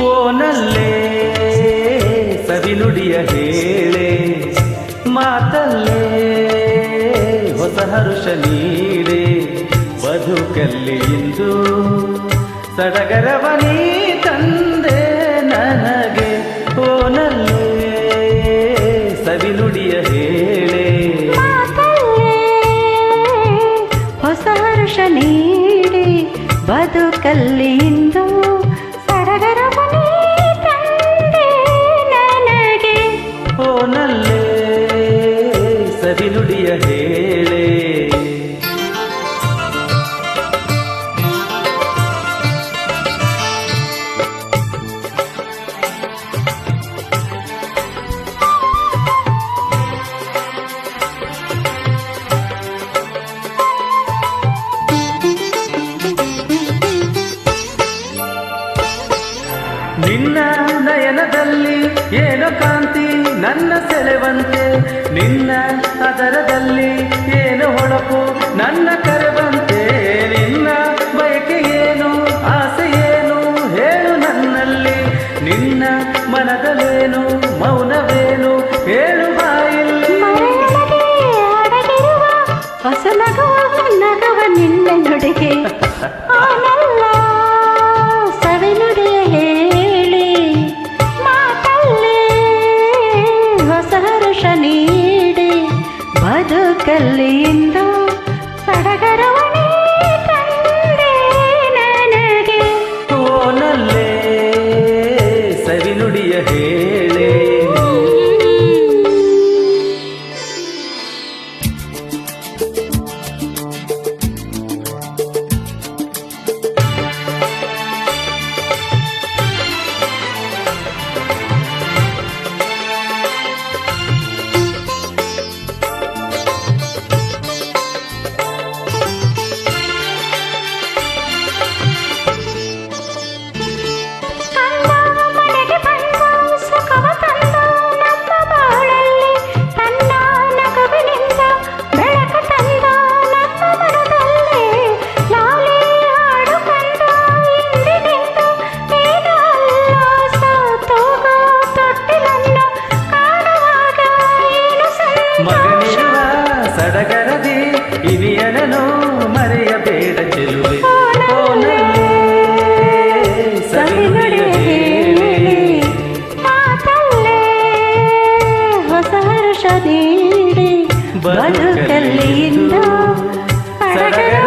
ಓನಲ್ಲೇ ಸವಿನುಡಿಯ ಹೇಳೆ ಮಾತಲ್ಲೇ ಹೊಸ ಹರುಷ ನೀಡೆ ಬದುಕಲ್ಲಿ ಇಂದು ಸಡಗರವನೇ ತಂದೆ ನನಗೆ ಓನಲ್ಲೇ ಸವಿನುಡಿಯ ಹೇಳೆ ಹೊಸ ಹರುಷ ನೀಡಿ ಬದುಕಲ್ಲಿ ಇಂದು ಸಡಗರವನೇ ತಂದೆ ನನಗೆ ಓನಲ್ಲೇ ಸವಿನುಡಿಯ ಹೇಳೆ ನಿನ್ನ ನಯನದಲ್ಲಿ ಏನೋ ಕಾಂತಿ ನನ್ನ ಸೆಳೆವಂತೆ ನಿನ್ನ ಅದರದಲ್ಲಿ ಏನೋ ಹೊಳಪು ನನ್ನ ಕರೆವಂತೆ ನಿನ್ನ ಬಯಕೆ ಏನು ಆಸೆ ಏನು ಹೇಳು ನನ್ನಲ್ಲಿ ನಿನ್ನ ಮನದಲ್ಲೇನು ಮೌನವೇನು ಹೇಳು ಬಾಯಲ್ಲಿ ಹೊಸ ನಗವ ನಗವ ನಿನ್ನ ನುಡಿಗೆ ಸವಿನುಡಿಯ ಹೇಳಿ ಮಾತಲ್ಲಿ ಹೊಸ ಹರುಷ ನೀಡಿ ಬದುಕಲ್ಲಿ ಇಂದು ಸಡಗರವನೇ ತಂದೆ ನನಗೆ ಓನಲ್ಲೇ ಸವಿನುಡಿಯ ಹೇಳೆ ಮಗನಿರುವ ಸಡಗರದಿ ಇನಿಯನನು ಮರೆಯಬೇಡ ಚೆಲುವೆ ಓನಲ್ಲೇ ಸವಿನುಡಿಯ ಹೇಳೆ ಮಾತಲ್ಲೇ ಹೊಸ ಹರ್ಷ ನೀಡಿ ಬದುಕಲ್ಲಿ ಇಂದು ಸಡಗರ